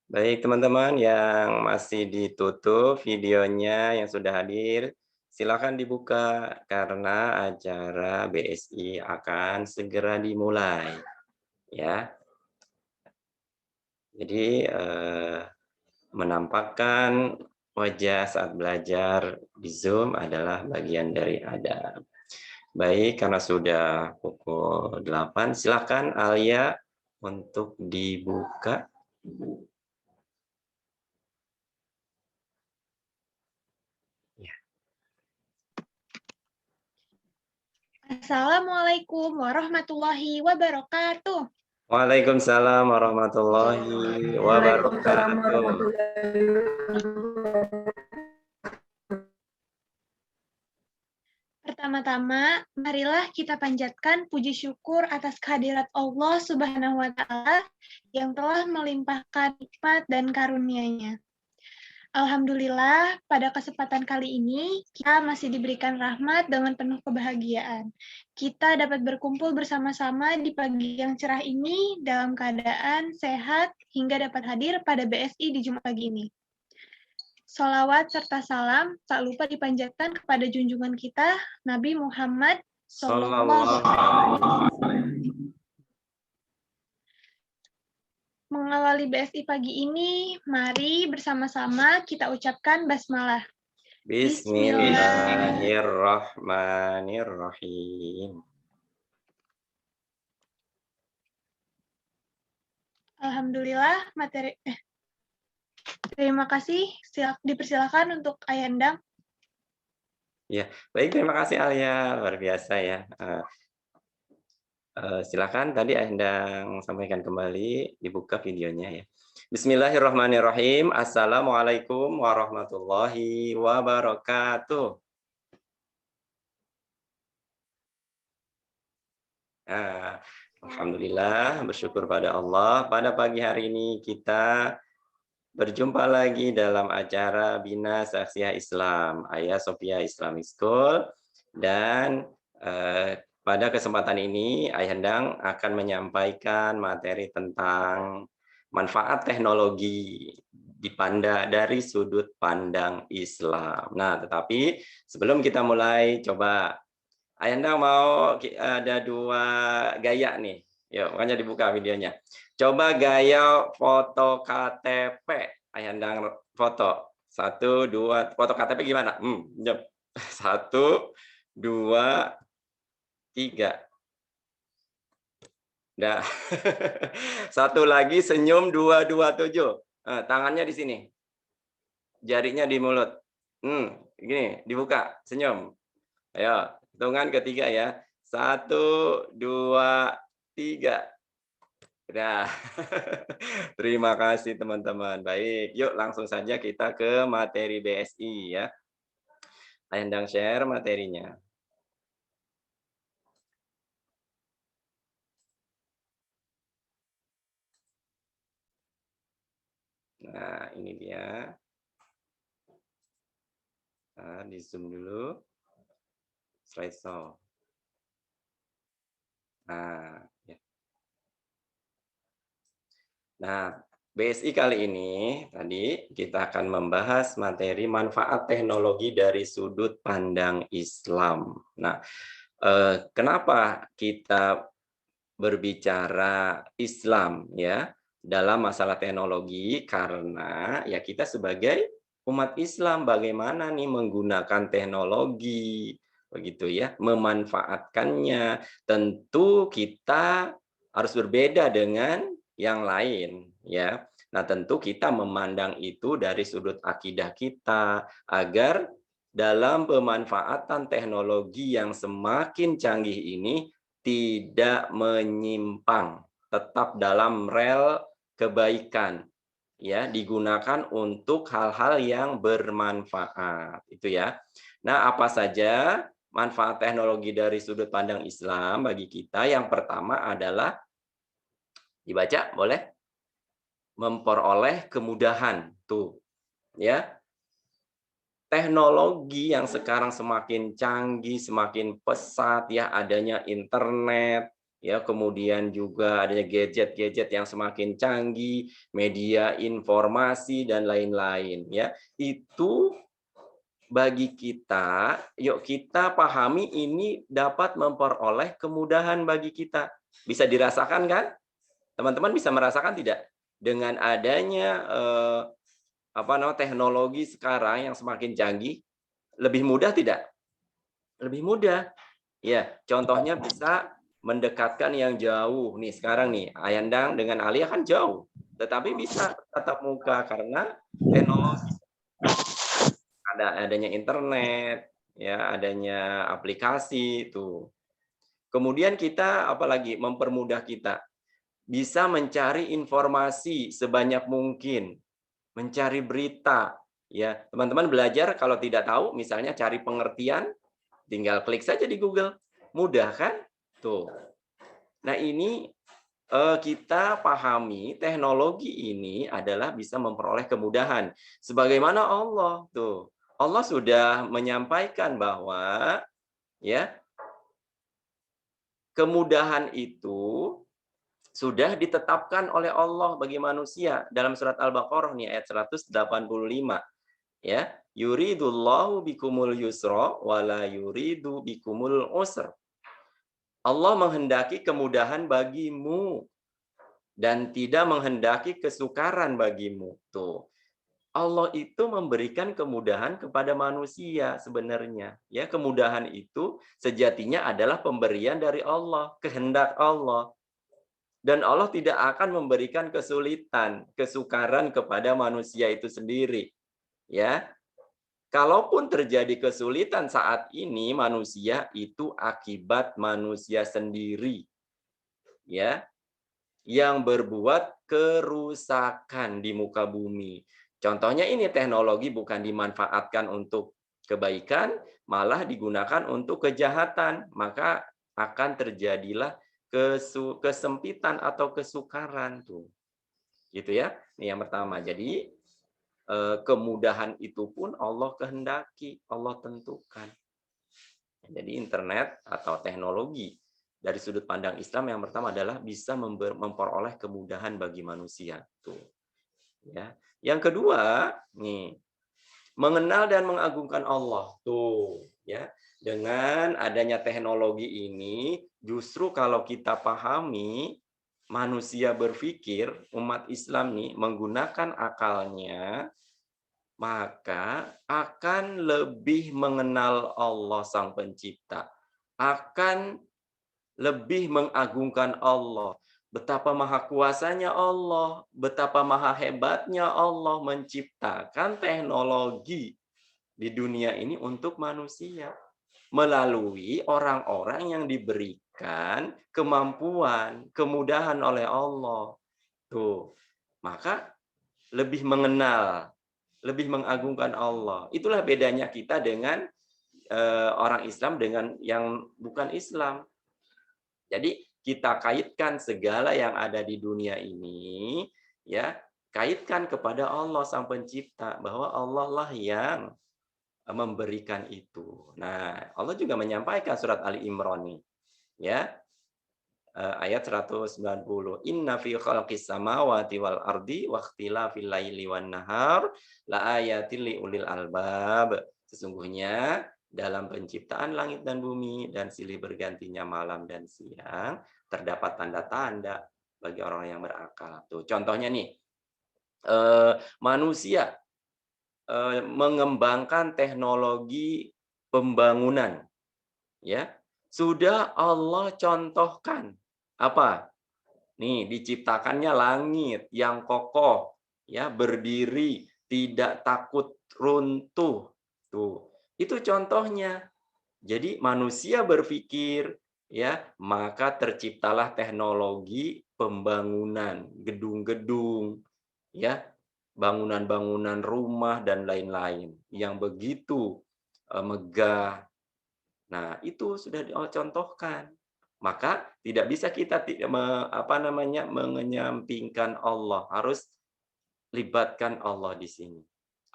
Baik, teman-teman yang masih ditutup videonya yang sudah hadir, silakan dibuka karena acara BSI akan segera dimulai, ya. Jadi, menampakkan wajah saat belajar di Zoom adalah bagian dari adab. Baik, karena sudah pukul 8, silakan Alia untuk dibuka. Ya. Assalamualaikum warahmatullahi wabarakatuh. Waalaikumsalam warahmatullahi Waalaikumsalam wabarakatuh. warahmatullahi wabarakatuh. Pertama-tama, marilah kita panjatkan puji syukur atas kehadirat Allah Subhanahu wa Ta'ala yang telah melimpahkan nikmat dan karunia-Nya. Alhamdulillah, pada kesempatan kali ini kita masih diberikan rahmat dengan penuh kebahagiaan. Kita dapat berkumpul bersama-sama di pagi yang cerah ini dalam keadaan sehat hingga dapat hadir pada BSI di Jumat pagi ini. Sholawat serta salam tak lupa dipanjatkan kepada junjungan kita, Nabi Muhammad Sallallahu Alaihi Wasallam. Mengawali BSI pagi ini, mari bersama-sama kita ucapkan basmalah. Bismillahirrahmanirrahim. Alhamdulillah, terima kasih. Dipersilakan untuk Ayandang. Ya, baik, terima kasih Alia, luar biasa ya. Silakan tadi Endang sampaikan kembali, dibuka videonya ya. Bismillahirrahmanirrahim. Assalamualaikum warahmatullahi wabarakatuh. Alhamdulillah, bersyukur pada Allah. Pada pagi hari ini kita berjumpa lagi dalam acara Bina Saksiyah Islam, Ayah Sophia Islamic School. Dan pada kesempatan ini, Ayah Hendang akan menyampaikan materi tentang manfaat teknologi dari sudut pandang Islam. Nah, tetapi sebelum kita mulai, coba Ayah Hendang mau ada dua gaya nih. Yuk, makanya dibuka videonya. Coba gaya foto KTP. Ayah Hendang foto. 1, 2, foto KTP gimana? Jom. 1, 2, 3. Dah. Satu lagi senyum 227. Tangannya di sini. Jarinya di mulut. Gini, dibuka, senyum. Ayo, hitungan ketiga ya. 1, 2, 3. Udah. Terima kasih teman-teman. Baik, yuk langsung saja kita ke materi BSI ya. Ayah share materinya. Nah, ini dia. Nah, di zoom dulu. Slideshow. Nah, ya. Nah, BSI kali ini tadi kita akan membahas materi manfaat teknologi dari sudut pandang Islam. Nah, kenapa kita berbicara Islam ya dalam masalah teknologi? Karena ya kita sebagai umat Islam bagaimana nih menggunakan teknologi begitu ya, memanfaatkannya. Tentu kita harus berbeda dengan yang lain ya. Nah, tentu kita memandang itu dari sudut akidah kita agar dalam pemanfaatan teknologi yang semakin canggih ini tidak menyimpang, tetap dalam rel kebaikan ya, digunakan untuk hal-hal yang bermanfaat itu ya. Nah, apa saja manfaat teknologi dari sudut pandang Islam bagi kita? Yang pertama adalah dibaca boleh, memperoleh kemudahan tuh ya. Teknologi yang sekarang semakin canggih, semakin pesat ya, adanya internet ya, kemudian juga adanya gadget-gadget yang semakin canggih, media informasi dan lain-lain, ya. Itu bagi kita, yuk kita pahami ini dapat memperoleh kemudahan bagi kita. Bisa dirasakan kan? Teman-teman bisa merasakan tidak? Dengan adanya teknologi sekarang yang semakin canggih, lebih mudah tidak? Lebih mudah. Ya, contohnya bisa mendekatkan yang jauh. Nih sekarang nih, Ayandang dengan Alia kan jauh, tetapi bisa tatap muka karena teknologi, adanya internet, ya, adanya aplikasi itu. Kemudian kita apalagi mempermudah kita bisa mencari informasi sebanyak mungkin, mencari berita, ya. Teman-teman belajar kalau tidak tahu misalnya cari pengertian, tinggal klik saja di Google. Mudah kan? Tuh. Nah, ini kita pahami teknologi ini adalah bisa memperoleh kemudahan. Sebagaimana Allah tuh. Allah sudah menyampaikan bahwa ya, kemudahan itu sudah ditetapkan oleh Allah bagi manusia dalam surat Al-Baqarah nih ayat 185, ya. Yuridullahu bikumul yusra wala yuridu bikumul usra. Allah menghendaki kemudahan bagimu dan tidak menghendaki kesukaran bagimu. Tuh. Allah itu memberikan kemudahan kepada manusia sebenarnya. Ya, kemudahan itu sejatinya adalah pemberian dari Allah, kehendak Allah. Dan Allah tidak akan memberikan kesulitan, kesukaran kepada manusia itu sendiri. Ya. Kalaupun terjadi kesulitan saat ini manusia itu akibat manusia sendiri. Ya, yang berbuat kerusakan di muka bumi. Contohnya ini teknologi bukan dimanfaatkan untuk kebaikan, malah digunakan untuk kejahatan. Maka akan terjadilah kesempitan atau kesukaran tuh. Gitu ya. Ini yang pertama. Jadi kemudahan itu pun Allah kehendaki, Allah tentukan. Jadi internet atau teknologi dari sudut pandang Islam yang pertama adalah bisa memperoleh kemudahan bagi manusia. Tuh. Ya. Yang kedua, nih, mengenal dan mengagungkan Allah. Tuh, ya. Dengan adanya teknologi ini, justru kalau kita pahami, manusia berpikir, umat Islam nih menggunakan akalnya, maka akan lebih mengenal Allah Sang Pencipta, akan lebih mengagungkan Allah. Betapa maha kuasanya Allah, betapa maha hebatnya Allah menciptakan teknologi di dunia ini untuk manusia melalui orang-orang yang diberikan kemampuan, kemudahan oleh Allah. Tuh. Maka lebih mengenal, lebih mengagungkan Allah. Itulah bedanya kita dengan orang Islam dengan yang bukan Islam. Jadi kita kaitkan segala yang ada di dunia ini, ya, kaitkan kepada Allah Sang Pencipta, bahwa Allah lah yang memberikan itu. Nah, Allah juga menyampaikan surat Ali Imran nih, ya, ayat 190. Inna fi khalqis samawati wal ardi wa ikhtilafil laili wan nahar la ayatil liulil albab. Sesungguhnya dalam penciptaan langit dan bumi dan silih bergantinya malam dan siang terdapat tanda-tanda bagi orang yang berakal. Tuh, contohnya nih, manusia mengembangkan teknologi pembangunan, ya, sudah Allah contohkan apa? Nih, diciptakannya langit yang kokoh, ya, berdiri, tidak takut runtuh. Tuh, itu contohnya. Jadi manusia berpikir, ya, maka terciptalah teknologi pembangunan gedung-gedung, ya, bangunan-bangunan rumah dan lain-lain yang begitu megah. Nah, itu sudah dicontohkan. Maka tidak bisa kita menyampingkan Allah, harus libatkan Allah di sini.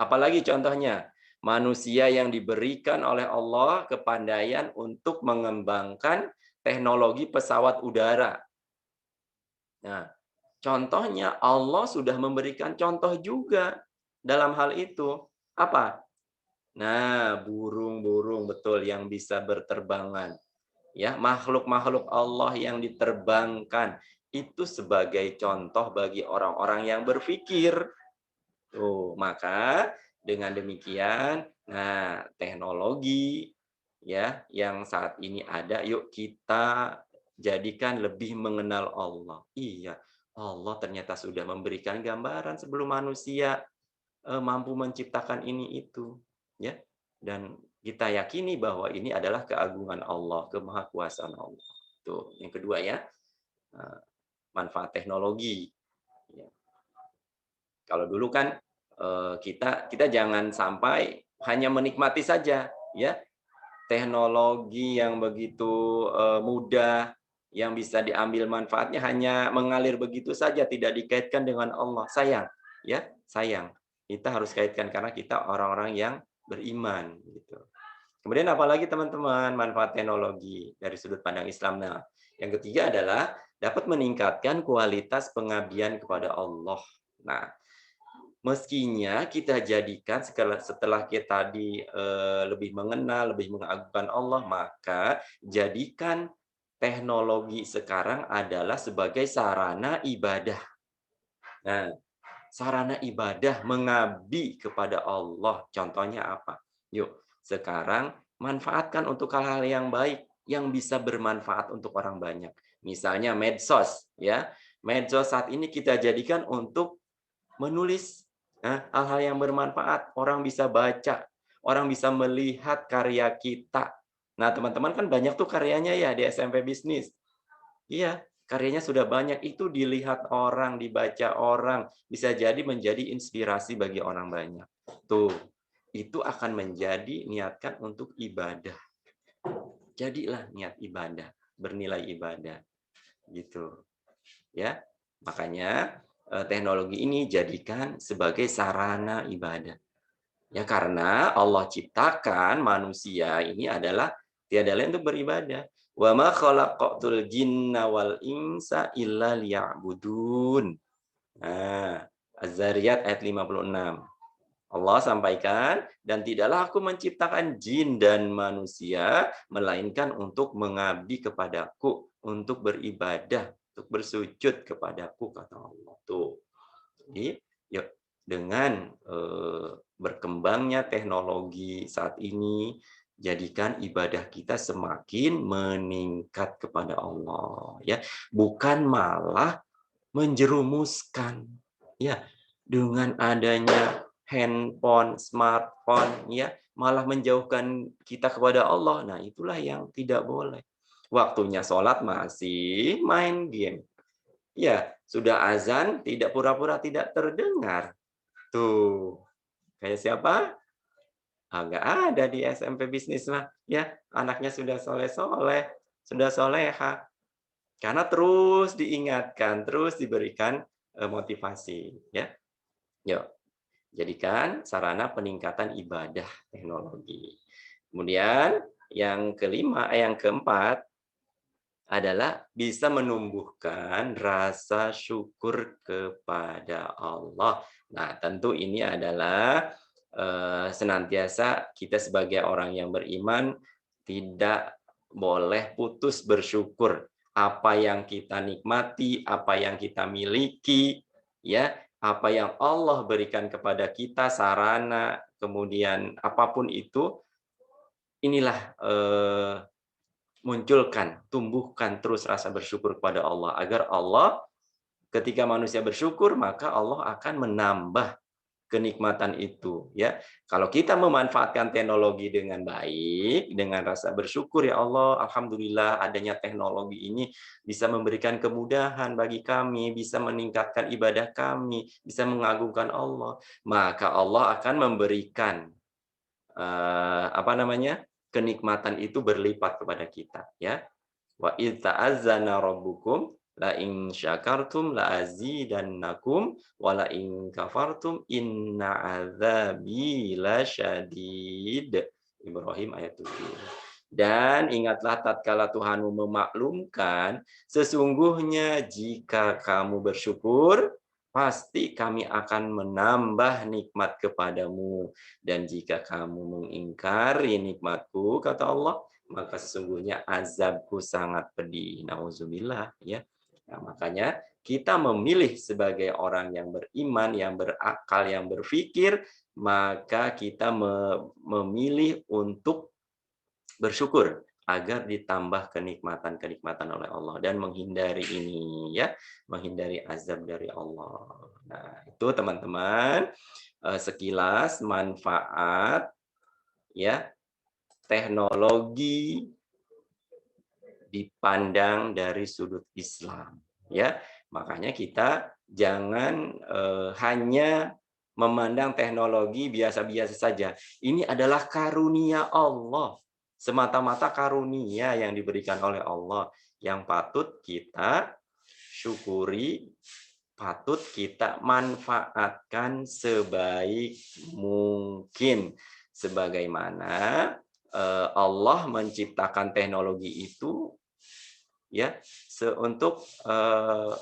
Apalagi contohnya, manusia yang diberikan oleh Allah kepandaian untuk mengembangkan teknologi pesawat udara. Nah, contohnya Allah sudah memberikan contoh juga dalam hal itu. Apa? Nah, burung-burung betul yang bisa berterbangan. Ya, makhluk-makhluk Allah yang diterbangkan itu sebagai contoh bagi orang-orang yang berpikir. Tuh, maka dengan demikian, nah teknologi ya yang saat ini ada, yuk kita jadikan lebih mengenal Allah. Iya, Allah ternyata sudah memberikan gambaran sebelum manusia mampu menciptakan ini itu, ya. Dan kita yakini bahwa ini adalah keagungan Allah, kemahakuasaan Allah. Tuh, yang kedua ya, manfaat teknologi. Ya. Kalau dulu kan kita jangan sampai hanya menikmati saja, ya. Teknologi yang begitu mudah, yang bisa diambil manfaatnya hanya mengalir begitu saja, tidak dikaitkan dengan Allah. Sayang, ya, sayang. Kita harus kaitkan karena kita orang-orang yang beriman, gitu. Kemudian apalagi teman-teman manfaat teknologi dari sudut pandang Islam. Nah, yang ketiga adalah dapat meningkatkan kualitas pengabdian kepada Allah. Nah, meskinya kita jadikan setelah kita lebih mengenal, lebih mengagungkan Allah, maka jadikan teknologi sekarang adalah sebagai sarana ibadah. Nah, sarana ibadah mengabdi kepada Allah. Contohnya apa? Yuk, sekarang manfaatkan untuk hal-hal yang baik yang bisa bermanfaat untuk orang banyak. Misalnya medsos, ya. Medsos saat ini kita jadikan untuk menulis hal-hal yang bermanfaat. Orang bisa baca, orang bisa melihat karya kita. Nah, teman-teman kan banyak tuh karyanya ya di SMP Bisnis. Iya, karyanya sudah banyak, itu dilihat orang, dibaca orang, bisa jadi menjadi inspirasi bagi orang banyak. Tuh, itu akan menjadi niatkan untuk ibadah. Jadilah niat ibadah, bernilai ibadah. Gitu. Ya. Makanya teknologi ini jadikan sebagai sarana ibadah. Ya karena Allah ciptakan manusia ini adalah tiada lain untuk beribadah. Wa ma khalaqatul jinna wal insa illa liya'budun. Nah, Az-Zariyat ayat 56. Allah sampaikan, dan tidaklah aku menciptakan jin dan manusia, melainkan untuk mengabdi kepadaku, untuk beribadah, untuk bersujud kepadaku, kata Allah. Tuh. Jadi, yuk, dengan berkembangnya teknologi saat ini, jadikan ibadah kita semakin meningkat kepada Allah. Ya, bukan malah menjerumuskan. Ya, dengan adanya handphone, smartphone, ya, malah menjauhkan kita kepada Allah. Nah, itulah yang tidak boleh. Waktunya sholat masih main game. Ya, sudah azan, tidak pura-pura tidak terdengar. Tuh, kayak siapa? Nggak ada di SMP Bisnis mah. Ya, anaknya sudah soleh-soleh, sudah soleha. Karena terus diingatkan, terus diberikan motivasi. Ya, yuk. Jadikan sarana peningkatan ibadah teknologi. Kemudian yang keempat adalah bisa menumbuhkan rasa syukur kepada Allah. Nah, tentu ini adalah senantiasa kita sebagai orang yang beriman tidak boleh putus bersyukur. Apa yang kita nikmati, apa yang kita miliki, ya, apa yang Allah berikan kepada kita, sarana, kemudian apapun itu, inilah munculkan, tumbuhkan terus rasa bersyukur kepada Allah, agar Allah ketika manusia bersyukur, maka Allah akan menambah kenikmatan itu, ya. Kalau kita memanfaatkan teknologi dengan baik, dengan rasa bersyukur, ya Allah, alhamdulillah adanya teknologi ini bisa memberikan kemudahan bagi kami, bisa meningkatkan ibadah kami, bisa mengagungkan Allah, maka Allah akan memberikan kenikmatan itu berlipat kepada kita, ya. Wa idz ta'azzana rabbukum la in syakartum la azidannakum wa la in kafartum inna adzabi lasyadid. Ibrahim ayat 7. Dan ingatlah tatkala Tuhanmu memaklumkan, sesungguhnya jika kamu bersyukur, pasti kami akan menambah nikmat kepadamu. Dan jika kamu mengingkari nikmatku, kata Allah, maka sesungguhnya azabku sangat pedih. Nauzubillah, ya. Nah, makanya kita memilih sebagai orang yang beriman, yang berakal, yang berpikir, maka kita memilih untuk bersyukur agar ditambah kenikmatan-kenikmatan oleh Allah dan menghindari ini, ya, menghindari azab dari Allah. Nah, itu teman-teman sekilas manfaat, ya, teknologi dipandang dari sudut Islam, ya. Makanya kita jangan hanya memandang teknologi biasa-biasa saja. Ini adalah karunia Allah. Semata-mata karunia yang diberikan oleh Allah yang patut kita syukuri, patut kita manfaatkan sebaik mungkin. Sebagaimana Allah menciptakan teknologi itu, ya, untuk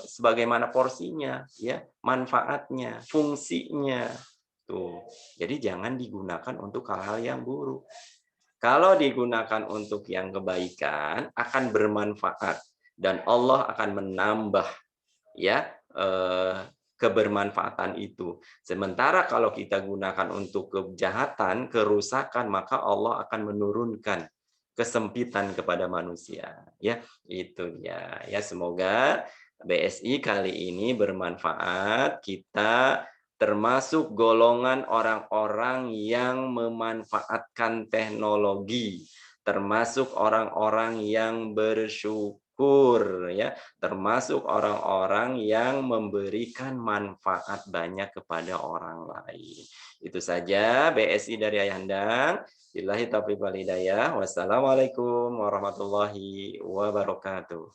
sebagaimana porsinya, ya, manfaatnya, fungsinya. Tuh. Jadi jangan digunakan untuk hal-hal yang buruk. Kalau digunakan untuk yang kebaikan akan bermanfaat dan Allah akan menambah, ya, kebermanfaatan itu. Sementara kalau kita gunakan untuk kejahatan, kerusakan, maka Allah akan menurunkan kesempitan kepada manusia. Ya, itu ya. Ya, semoga BSI kali ini bermanfaat. Kita termasuk golongan orang-orang yang memanfaatkan teknologi, termasuk orang-orang yang bersyukur, ya, termasuk orang-orang yang memberikan manfaat banyak kepada orang lain. Itu saja BSI dari Ayah. Billahi taufiq wal hidayah. Wassalamualaikum warahmatullahi wabarakatuh.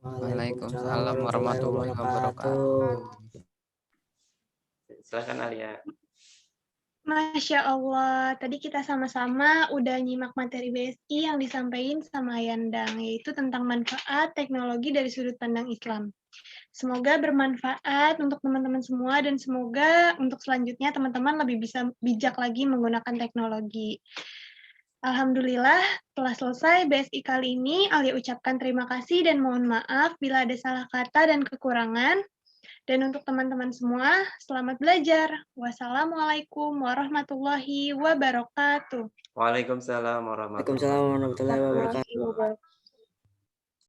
Waalaikumsalam warahmatullahi wabarakatuh. Silakan Alia. Masya Allah, tadi kita sama-sama udah nyimak materi BSI yang disampaikan sama Yandang, yaitu tentang manfaat teknologi dari sudut pandang Islam. Semoga bermanfaat untuk teman-teman semua dan semoga untuk selanjutnya teman-teman lebih bisa bijak lagi menggunakan teknologi. Alhamdulillah, telah selesai BSI kali ini. Alia ucapkan terima kasih dan mohon maaf bila ada salah kata dan kekurangan. Dan untuk teman-teman semua, selamat belajar. Wassalamualaikum warahmatullahi wabarakatuh. Waalaikumsalam warahmatullahi Waalaikumsalam warahmatullahi wabarakatuh.